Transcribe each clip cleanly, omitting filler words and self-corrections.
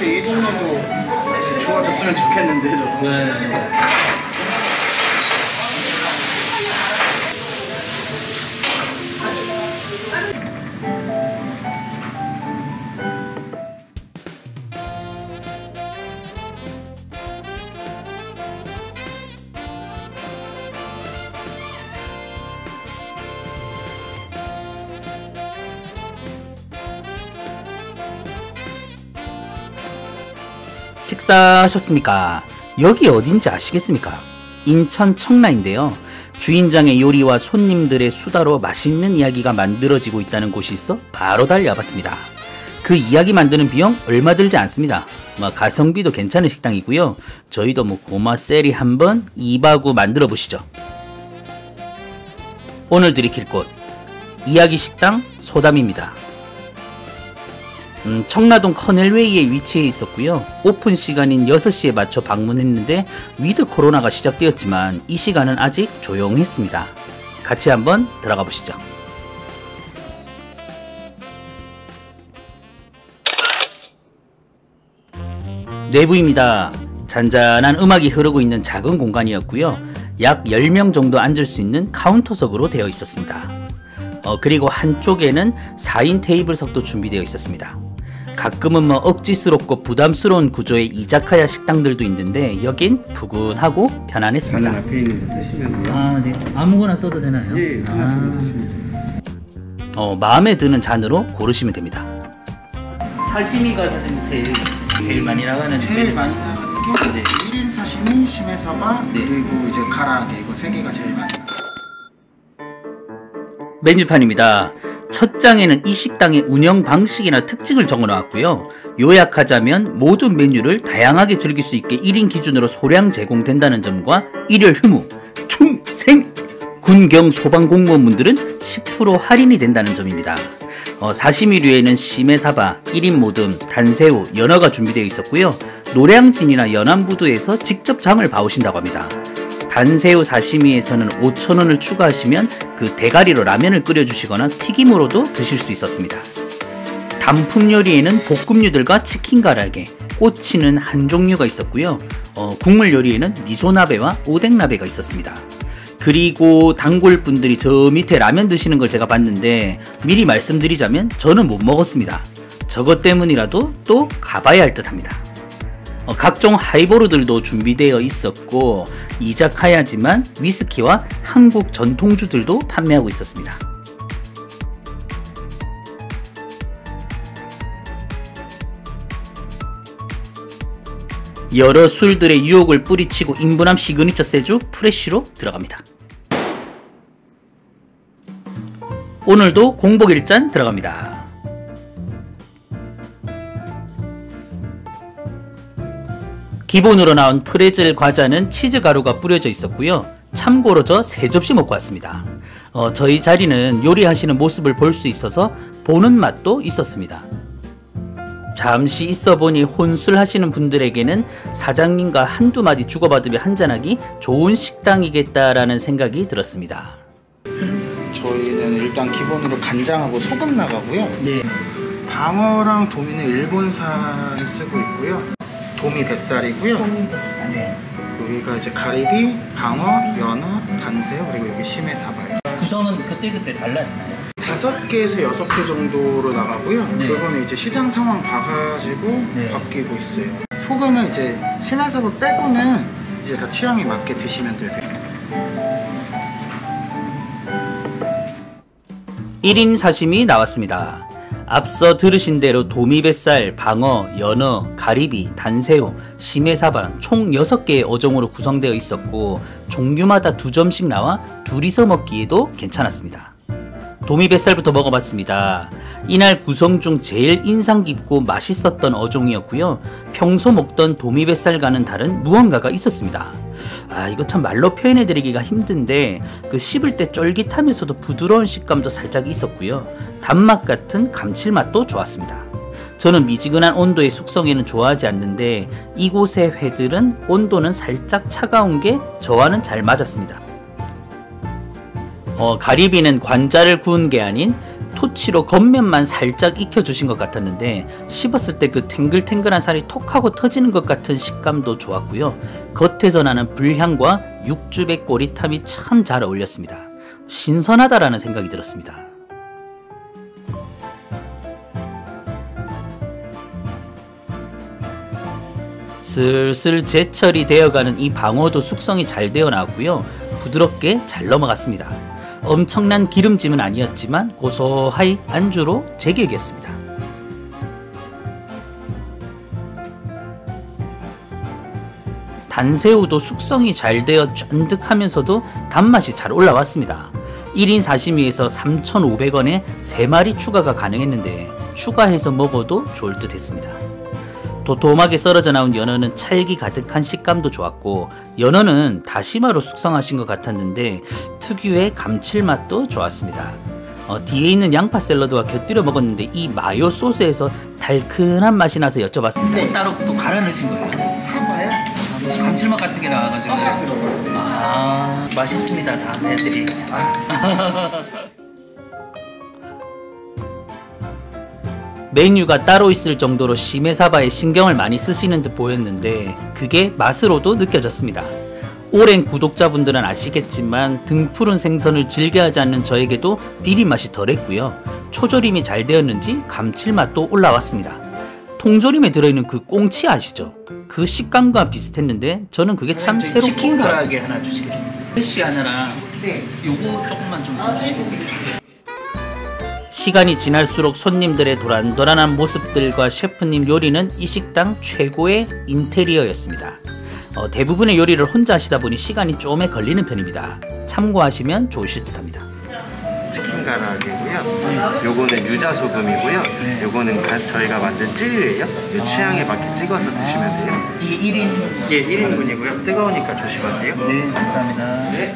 이 동네도 좋아졌으면 좋겠는데 저도. 네. 식사하셨습니까? 여기 어딘지 아시겠습니까? 인천 청라인데요. 주인장의 요리와 손님들의 수다로 맛있는 이야기가 만들어지고 있다는 곳이 있어 바로 달려봤습니다. 그 이야기 만드는 비용 얼마 들지 않습니다. 가성비도 괜찮은 식당이고요. 저희도 고마세리 한번 2바구 만들어 보시죠. 오늘 들이킬 곳 이야기 식당 소담입니다. 청라동 커넬웨이에 위치해 있었고요. 오픈 시간인 6시에 맞춰 방문했는데 위드 코로나가 시작되었지만 이 시간은 아직 조용했습니다. 같이 한번 들어가 보시죠. 내부입니다. 잔잔한 음악이 흐르고 있는 작은 공간이었고요. 약 10명 정도 앉을 수 있는 카운터석으로 되어 있었습니다. 그리고 한쪽에는 4인 테이블석도 준비되어 있었습니다. 가끔은 억지스럽고 부담스러운 구조의 이자카야 식당들도 있는데 여긴 푸근하고 편안했습니다. 잔 앞에 있는 거 쓰시면요. 아, 네. 아무거나 써도 되나요? 네, 아무거나 쓰시면 돼요. 마음에 드는 잔으로 고르시면 됩니다. 사시미가 제일 많이 나가는 제일 많이 나가는 게 1인 사시미, 시메사바, 네. 그리고 이제 가라아게 이거 3개가 제일 많이 나가요. 메뉴판입니다. 첫 장에는 이 식당의 운영 방식이나 특징을 적어 놓았고요. 요약하자면 모든 메뉴를 다양하게 즐길 수 있게 1인 기준으로 소량 제공된다는 점과 일요일 휴무, 충생, 군경 소방공무원분들은 10% 할인이 된다는 점입니다. 사시미류에는 시메사바, 1인 모듬, 단새우, 연어가 준비되어 있었고요. 노량진이나 연안부두에서 직접 장을 봐오신다고 합니다. 단새우 사시미에서는 5,000원을 추가하시면 그 대가리로 라면을 끓여주시거나 튀김으로도 드실 수 있었습니다. 단품 요리에는 볶음류들과 치킨 가라아게, 꼬치는 한 종류가 있었고요. 국물 요리에는 미소나베와 오뎅나베가 있었습니다. 그리고 단골분들이 저 밑에 라면 드시는 걸 제가 봤는데 미리 말씀드리자면 저는 못 먹었습니다. 저것 때문이라도 또 가봐야 할 듯 합니다. 각종 하이보르들도 준비되어 있었고 이자카야지만 위스키와 한국 전통주들도 판매하고 있었습니다. 여러 술들의 유혹을 뿌리치고 인분함 시그니처 세주 프레쉬로 들어갑니다. 오늘도 공복 1잔 들어갑니다. 기본으로 나온 프레즐 과자는 치즈 가루가 뿌려져 있었고요. 참고로 저 3접시 먹고 왔습니다. 저희 자리는 요리하시는 모습을 볼 수 있어서 보는 맛도 있었습니다. 잠시 있어보니 혼술 하시는 분들에게는 사장님과 한두 마디 주고받으며 한잔하기 좋은 식당이겠다라는 생각이 들었습니다. 저희는 일단 기본으로 간장하고 소금 나가고요. 네. 방어랑 도미는 일본산 쓰고 있고요. 도미 뱃살이고요. 네. 여기가 이제 가리비, 방어, 연어, 단새우, 그리고 여기 시메사바예요. 구성은 그때그때 달라지나요? 5개에서 6개 정도로 나가고요. 네. 그거는 이제 시장 상황 봐가지고 네. 바뀌고 있어요. 소금은 이제 시메사바 빼고는 이제 다 취향에 맞게 드시면 되세요. 1인 사심이 나왔습니다. 앞서 들으신 대로 도미뱃살, 방어, 연어, 가리비, 단새우, 시메사바 총 6개의 어종으로 구성되어 있었고 종류마다 2점씩 나와 둘이서 먹기에도 괜찮았습니다. 도미뱃살부터 먹어봤습니다. 이날 구성 중 제일 인상 깊고 맛있었던 어종이었고요. 평소 먹던 도미뱃살과는 다른 무언가가 있었습니다. 이거 참 말로 표현해드리기가 힘든데 그 씹을 때 쫄깃하면서도 부드러운 식감도 살짝 있었고요. 단맛 같은 감칠맛도 좋았습니다. 저는 미지근한 온도의 숙성에는 좋아하지 않는데 이곳의 회들은 온도는 살짝 차가운 게 저와는 잘 맞았습니다. 가리비는 관자를 구운 게 아닌 토치로 겉면만 살짝 익혀주신 것 같았는데 씹었을 때 그 탱글탱글한 살이 톡하고 터지는 것 같은 식감도 좋았고요. 겉에서 나는 불향과 육즙의 꼬릿함이 참 잘 어울렸습니다. 신선하다라는 생각이 들었습니다. 슬슬 제철이 되어가는 이 방어도 숙성이 잘 되어 나왔고요. 부드럽게 잘 넘어갔습니다. 엄청난 기름짐은 아니었지만 고소하이 안주로 제격이었습니다. 단새우도 숙성이 잘 되어 쫀득하면서도 단맛이 잘 올라왔습니다. 1인 사시미에서 3,500원에 3마리 추가가 가능했는데 추가해서 먹어도 좋을 듯 했습니다. 도톰하게 썰어져 나온 연어는 찰기 가득한 식감도 좋았고 연어는 다시마로 숙성하신 것 같았는데 특유의 감칠맛도 좋았습니다. 뒤에 있는 양파 샐러드와 곁들여 먹었는데 이 마요 소스에서 달큰한 맛이 나서 여쭤봤습니다. 네. 따로 또 갈아 넣으신 거예요? 사과요? 무슨 감칠맛 같은 게 나와가지고. 들어갔어요. 맛있습니다. 다음 애들이. 메뉴가 따로 있을 정도로 시메사바에 신경을 많이 쓰시는 듯 보였는데 그게 맛으로도 느껴졌습니다. 오랜 구독자분들은 아시겠지만 등푸른 생선을 즐겨하지 않는 저에게도 비린맛이 덜했고요. 초조림이 잘 되었는지 감칠맛도 올라왔습니다. 통조림에 들어있는 그 꽁치 아시죠? 그 식감과 비슷했는데 저는 그게 참 새롭고 치킨 가라age 좋았습니다. 하나 주시겠습니다. 프레쉬 하나랑 네. 요거 조금만 좀 주시겠습니다. 시간이 지날수록 손님들의 도란도란한 모습들과 셰프님 요리는 이 식당 최고의 인테리어였습니다. 대부분의 요리를 혼자 하시다 보니 시간이 좀에 걸리는 편입니다. 참고하시면 좋으실 듯합니다. 치킨 가라아게고요. 요거는 유자 소금이고요. 요거는 저희가 만든 찌예요. 요 취향에 맞게 찍어서 드시면 돼요. 이게 1인. 예, 1인분이고요. 뜨거우니까 조심하세요. 네, 감사합니다. 네.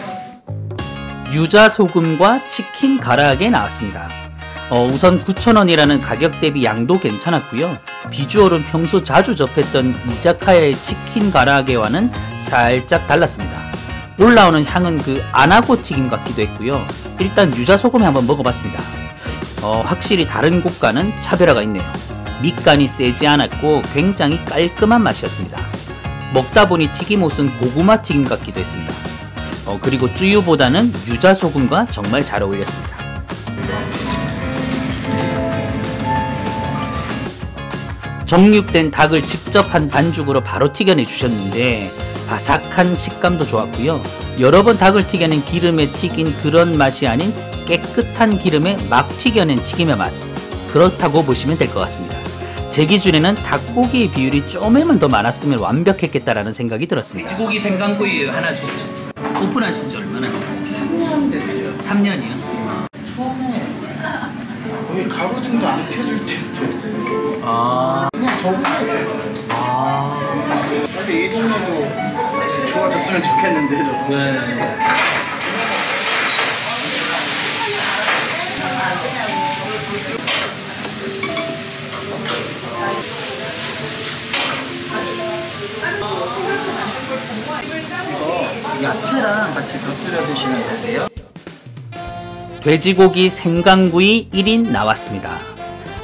유자 소금과 치킨 가라아게 나왔습니다. 우선 9,000원이라는 가격 대비 양도 괜찮았고요. 비주얼은 평소 자주 접했던 이자카야의 치킨 가라아게와는 살짝 달랐습니다. 올라오는 향은 그 안하고 튀김 같기도 했고요. 일단 유자 소금에 한번 먹어봤습니다. 확실히 다른 곳과는 차별화가 있네요. 밑간이 세지 않았고 굉장히 깔끔한 맛이었습니다. 먹다 보니 튀김옷은 고구마 튀김 같기도 했습니다. 그리고 쯔유보다는 유자 소금과 정말 잘 어울렸습니다. 정육된 닭을 직접 한 반죽으로 바로 튀겨내 주셨는데 바삭한 식감도 좋았고요. 여러 번 닭을 튀겨낸 기름에 튀긴 그런 맛이 아닌 깨끗한 기름에 막 튀겨낸 튀김의 맛. 그렇다고 보시면 될 것 같습니다. 제 기준에는 닭고기의 비율이 좀만 더 많았으면 완벽했겠다라는 생각이 들었습니다. 돼지고기 생강구이 하나 주시죠. 오픈하신 지 얼마나 됐어요? 3년 됐어요. 3년이요? 처음에 거의 가로등도 안 켜줄 때부터 했어요. 아. 그냥 더블로 했었어요. 빨리 이 동네도 좋아졌으면 좋겠는데 저도. 네. 야채랑 같이 곁들여 드시면 되세요. 돼지고기 생강구이 1인 나왔습니다.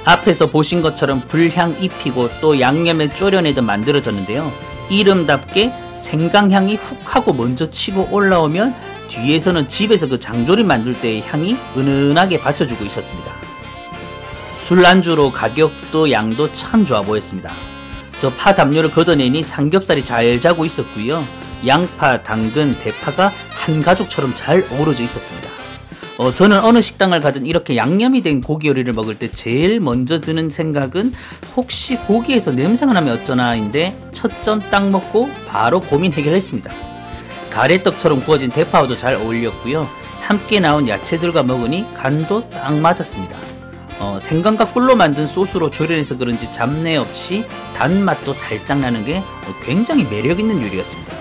앞에서 보신 것처럼 불향 입히고 또 양념에 졸여내듯 만들어졌는데요. 이름답게 생강향이 훅 하고 먼저 치고 올라오면 뒤에서는 집에서 그 장조림 만들 때의 향이 은은하게 받쳐주고 있었습니다. 술안주로 가격도 양도 참 좋아 보였습니다. 저 파 담요를 걷어내니 삼겹살이 잘 자고 있었고요. 양파, 당근, 대파가 한 가족처럼 잘 어우러져 있었습니다. 저는 어느 식당을 가든 이렇게 양념이 된 고기 요리를 먹을 때 제일 먼저 드는 생각은 혹시 고기에서 냄새가 나면 어쩌나인데 첫 점 딱 먹고 바로 고민 해결했습니다. 가래떡처럼 구워진 대파와도 잘 어울렸고요. 함께 나온 야채들과 먹으니 간도 딱 맞았습니다. 생강과 꿀로 만든 소스로 조련해서 그런지 잡내 없이 단맛도 살짝 나는 게 굉장히 매력있는 요리였습니다.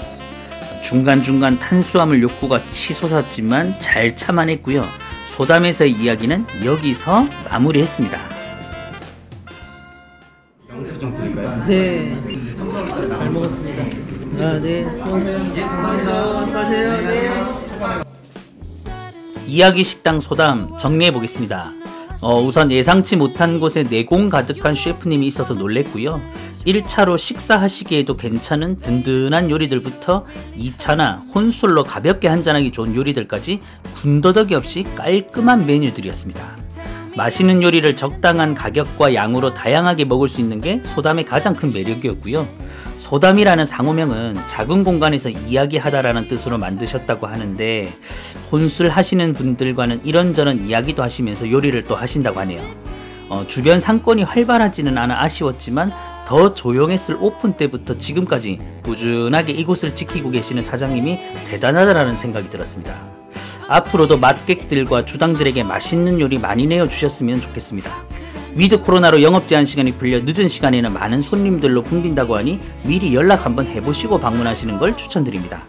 중간중간 탄수화물 욕구가 치솟았지만 잘 참아냈고요. 소담에서의 이야기는 여기서 마무리했습니다. 영수 좀 드릴까요? 네. 잘 먹었습니다. 네. 감사합니다. 가세요. 네. 이야기 식당 소담 정리해 보겠습니다. 우선 예상치 못한 곳에 내공 가득한 셰프님이 있어서 놀랬고요. 1차로 식사하시기에도 괜찮은 든든한 요리들부터 2차나 혼술로 가볍게 한잔하기 좋은 요리들까지 군더더기 없이 깔끔한 메뉴들이었습니다. 맛있는 요리를 적당한 가격과 양으로 다양하게 먹을 수 있는 게 소담의 가장 큰 매력이었고요. 소담이라는 상호명은 작은 공간에서 이야기하다라는 뜻으로 만드셨다고 하는데 혼술 하시는 분들과는 이런저런 이야기도 하시면서 요리를 또 하신다고 하네요. 주변 상권이 활발하지는 않아 아쉬웠지만 더 조용했을 오픈 때부터 지금까지 꾸준하게 이곳을 지키고 계시는 사장님이 대단하다라는 생각이 들었습니다. 앞으로도 맛객들과 주당들에게 맛있는 요리 많이 내어주셨으면 좋겠습니다. 위드 코로나로 영업 제한 시간이 풀려 늦은 시간에는 많은 손님들로 붐빈다고 하니 미리 연락 한번 해보시고 방문하시는 걸 추천드립니다.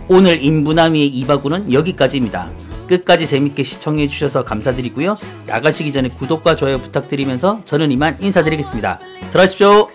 오늘 인부나미의 이바구는 여기까지입니다. 끝까지 재밌게 시청해주셔서 감사드리고요. 나가시기 전에 구독과 좋아요 부탁드리면서 저는 이만 인사드리겠습니다. 들어가십시오.